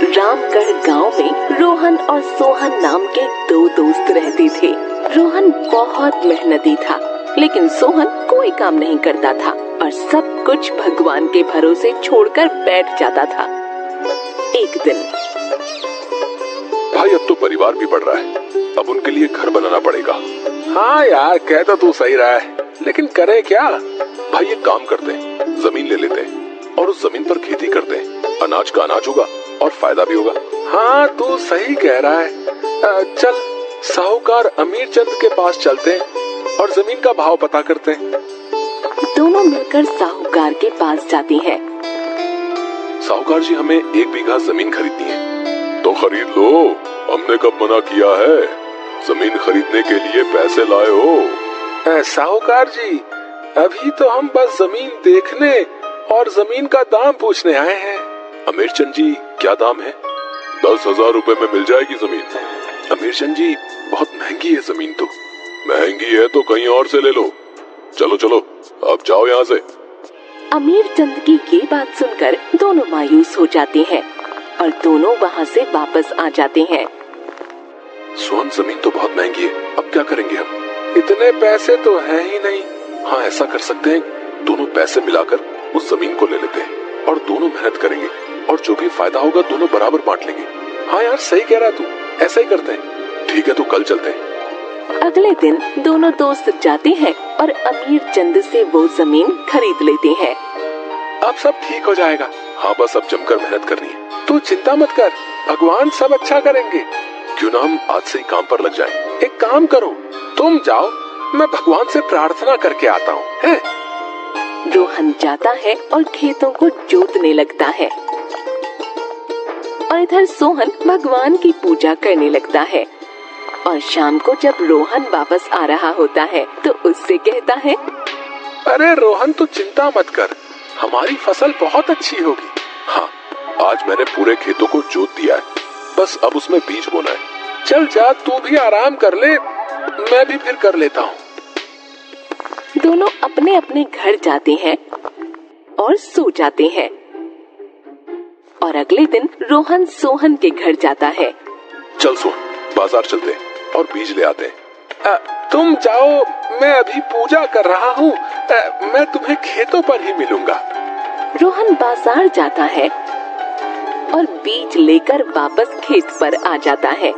रामगढ़ गांव में रोहन और सोहन नाम के दो दोस्त रहते थे। रोहन बहुत मेहनती था, लेकिन सोहन कोई काम नहीं करता था और सब कुछ भगवान के भरोसे छोड़कर बैठ जाता था। एक दिन, भाई अब तो परिवार भी बढ़ रहा है, अब उनके लिए घर बनाना पड़ेगा। हाँ यार, कह तो तू सही रहा है, लेकिन करें क्या? भाई एक काम करते हैं, जमीन ले लेते हैं और उस जमीन पर खेती करते हैं। अनाज का अनाज होगा और फायदा भी होगा। हाँ तू सही कह रहा है। चल साहूकार अमीर चंद के पास चलते हैं और जमीन का भाव पता करते हैं। दोनों मिलकर साहूकार के पास जाते हैं। साहूकार जी, हमें 1 बीघा जमीन खरीदनी है। तो खरीद लो, हमने कब मना किया है? जमीन खरीदने के लिए पैसे लाए हो। साहूकार जी, अभी तो हम बस जमीन देखने और जमीन का दाम पूछने आए हैं। अमीरचंद जी, क्या दाम है? 10,000 रुपए में मिल जाएगी जमीन। अमीरचंद जी, बहुत महंगी है जमीन। तो महंगी है तो कहीं और से ले लो। चलो चलो, अब जाओ यहाँ से। अमीरचंद की ये बात सुनकर दोनों मायूस हो जाते हैं और दोनों वहाँ से वापस आ जाते हैं। सोहन, जमीन तो बहुत महंगी है, अब क्या करेंगे हम? इतने पैसे तो है ही नहीं। हाँ, ऐसा कर सकते हैं, दोनों पैसे मिलाकर उस जमीन को ले लेते हैं और दोनों मेहनत करेंगे और जो भी फायदा होगा दोनों बराबर बांट लेंगे। हाँ यार, सही कह रहा तू, ऐसा ही करते हैं। ठीक है, तो कल चलते हैं। अगले दिन दोनों दोस्त जाते हैं और अमीरचंद से वो जमीन खरीद लेते हैं। अब सब ठीक हो जाएगा। हाँ, बस अब जमकर मेहनत करनी है। तू चिंता मत कर, भगवान सब अच्छा करेंगे। क्यों ना हम आज से ही काम पर लग जाएं। एक काम करो, तुम जाओ, मैं भगवान से प्रार्थना करके आता हूँ, हैं? रोहन जाता है और खेतों को जोतने लगता है और इधर सोहन भगवान की पूजा करने लगता है। और शाम को जब रोहन वापस आ रहा होता है तो उससे कहता है, अरे रोहन, तू चिंता मत कर, हमारी फसल बहुत अच्छी होगी। हाँ, आज मैंने पूरे खेतों को जोत दिया है, बस अब उसमें बीज बोना है। चल जा, तू भी आराम कर ले, मैं भी फिर कर लेता हूँ। दोनों अपने अपने घर जाते हैं और सो जाते हैं। और अगले दिन रोहन सोहन के घर जाता है। चल सोहन, बाजार चलते हैं और बीज ले आते हैं। तुम जाओ, मैं अभी पूजा कर रहा हूँ। मैं तुम्हें खेतों पर ही मिलूंगा। रोहन बाजार जाता है और बीज लेकर वापस खेत पर आ जाता है,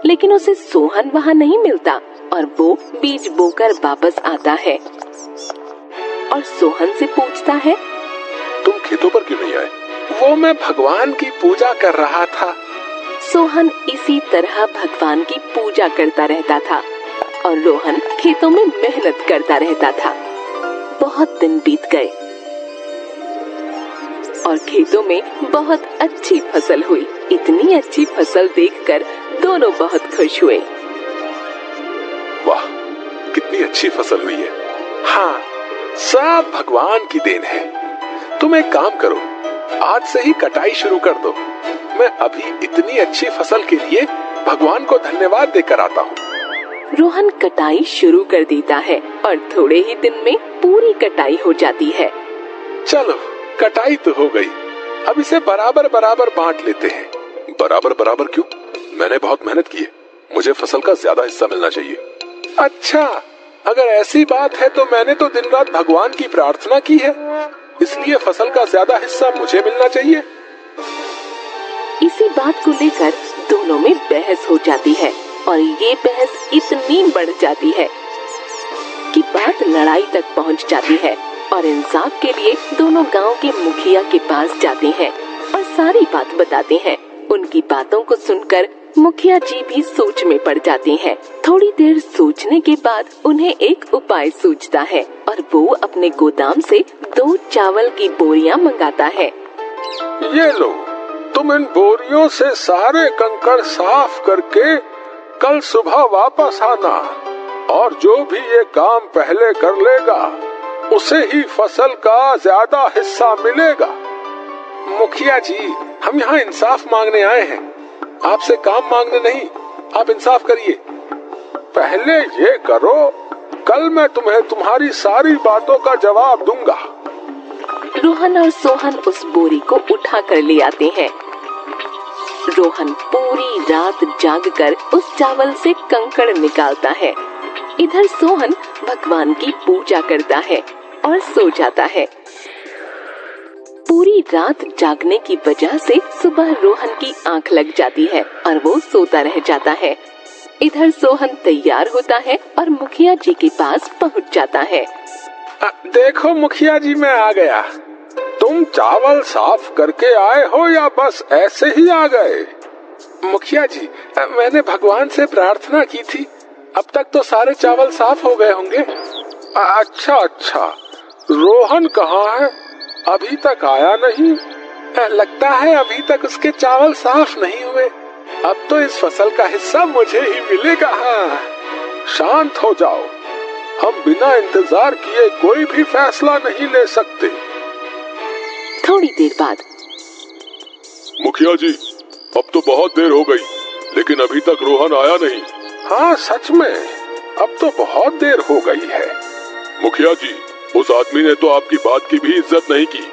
लेकिन उसे सोहन वहाँ नहीं मिलता और वो बीज बोकर वापस आता है और सोहन से पूछता है, तुम खेतों पर क्यों नहीं आए? वो मैं भगवान की पूजा कर रहा था। सोहन इसी तरह भगवान की पूजा करता रहता था और रोहन खेतों में मेहनत करता रहता था। बहुत दिन बीत गए और खेतों में बहुत अच्छी फसल हुई। इतनी अच्छी फसल देखकर दोनों बहुत खुश हुए। वाह, कितनी अच्छी फसल हुई है। हाँ, सब भगवान की देन है। तुम एक काम करो, आज से ही कटाई शुरू कर दो। मैं अभी इतनी अच्छी फसल के लिए भगवान को धन्यवाद देकर आता हूँ। रोहन कटाई शुरू कर देता है और थोड़े ही दिन में पूरी कटाई हो जाती है। चलो, कटाई तो हो गई, अब इसे बराबर बराबर बांट लेते हैं। बराबर बराबर क्यों? मैंने बहुत मेहनत की है, मुझे फसल का ज्यादा हिस्सा मिलना चाहिए। अच्छा, अगर ऐसी बात है तो मैंने तो दिन रात भगवान की प्रार्थना की है, इसलिए फसल का ज्यादा हिस्सा मुझे मिलना चाहिए। इसी बात को लेकर दोनों में बहस हो जाती है और ये बहस इतनी बढ़ जाती है कि बात लड़ाई तक पहुंच जाती है और इंसाफ के लिए दोनों गांव के मुखिया के पास जाते हैं और सारी बात बताते हैं। उनकी बातों को सुनकर मुखिया जी भी सोच में पड़ जाते हैं। थोड़ी देर सोचने के बाद उन्हें एक उपाय सूझता है और वो अपने गोदाम से 2 चावल की बोरियां मंगाता है। ये लो, तुम इन बोरियों से सारे कंकड़ साफ करके कल सुबह वापस आना और जो भी ये काम पहले कर लेगा उसे ही फसल का ज्यादा हिस्सा मिलेगा। मुखिया जी, हम यहाँ इंसाफ मांगने आए हैं, आपसे काम मांगने नहीं। आप इंसाफ करिए। पहले ये करो कल मैं तुम्हें तुम्हारी सारी बातों का जवाब दूंगा। रोहन और सोहन उस बोरी को उठा कर ले आते हैं। रोहन पूरी रात जागकर उस चावल से कंकड़ निकालता है। इधर सोहन भगवान की पूजा करता है और सो जाता है। पूरी रात जागने की वजह से सुबह रोहन की आंख लग जाती है और वो सोता रह जाता है। इधर सोहन तैयार होता है और मुखिया जी के पास पहुंच जाता है। देखो मुखिया जी, मैं आ गया। तुम चावल साफ करके आए हो या बस ऐसे ही आ गए? मुखिया जी, मैंने भगवान से प्रार्थना की थी। अब तक तो सारे चावल साफ हो गए होंगे। अच्छा अच्छा, रोहन कहाँ है? अभी तक आया नहीं। लगता है अभी तक उसके चावल साफ नहीं हुए। अब तो इस फसल का हिस्सा मुझे ही मिलेगा। हाँ, शांत हो जाओ। हम बिना इंतजार किए कोई भी फैसला नहीं ले सकते। थोड़ी देर बाद, मुखिया जी, अब तो बहुत देर हो गई, लेकिन अभी तक रोहन आया नहीं। हाँ सच में, अब तो बहुत देर हो गई है। मुखिया जी, उस आदमी ने तो आपकी बात की भी इज्जत नहीं की।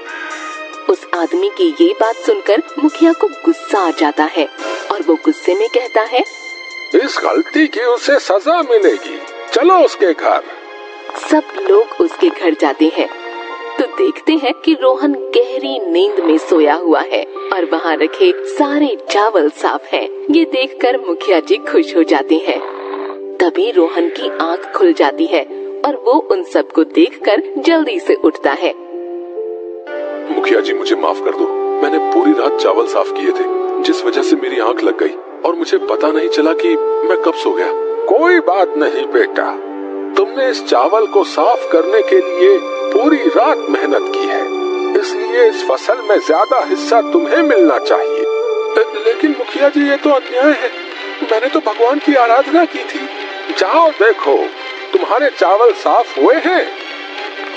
उस आदमी की ये बात सुनकर मुखिया को गुस्सा आ जाता है और वो गुस्से में कहता है, इस गलती की उसे सजा मिलेगी। चलो उसके घर। सब लोग उसके घर जाते हैं तो देखते हैं कि रोहन गहरी नींद में सोया हुआ है और वहाँ रखे सारे चावल साफ हैं। ये देखकर मुखिया जी खुश हो जाते हैं। तभी रोहन की आंख खुल जाती है और वो उन सबको देखकर जल्दी से उठता है। मुखिया जी, मुझे माफ कर दो। मैंने पूरी रात चावल साफ किए थे, जिस वजह से मेरी आंख लग गई और मुझे पता नहीं चला कि मैं कब सो गया। कोई बात नहीं बेटा, तुमने इस चावल को साफ करने के लिए पूरी रात मेहनत की है, इसलिए इस फसल में ज्यादा हिस्सा तुम्हें मिलना चाहिए। लेकिन मुखिया जी, ये तो अन्याय है। मैंने तो भगवान की आराधना की थी। जाओ देखो, तुम्हारे चावल साफ हुए हैं।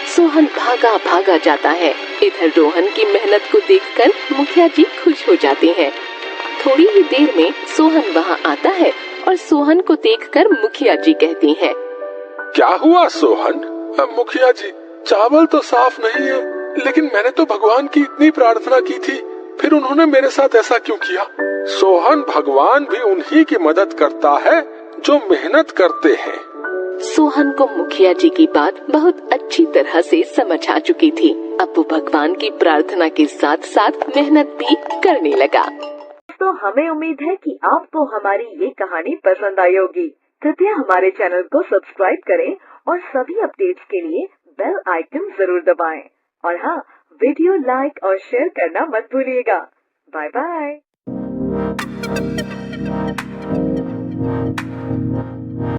सोहन भागा भागा जाता है। इधर रोहन की मेहनत को देखकर मुखिया जी खुश हो जाते हैं। थोड़ी ही देर में सोहन वहाँ आता है और सोहन को देखकर मुखिया जी कहती हैं, क्या हुआ सोहन? मुखिया जी, चावल तो साफ नहीं है, लेकिन मैंने तो भगवान की इतनी प्रार्थना की थी, फिर उन्होंने मेरे साथ ऐसा क्यों किया? सोहन, भगवान भी उन्हीं की मदद करता है जो मेहनत करते हैं। सोहन को मुखिया जी की बात बहुत अच्छी तरह से समझ आ चुकी थी। अब वो भगवान की प्रार्थना के साथ साथ मेहनत भी करने लगा। तो हमें उम्मीद है कि आपको हमारी ये कहानी पसंद आई होगी। कृपया हमारे चैनल को सब्सक्राइब करें और सभी अपडेट्स के लिए बेल आइकन जरूर दबाएं। और हाँ, वीडियो लाइक और शेयर करना मत भूलिएगा। Bye bye.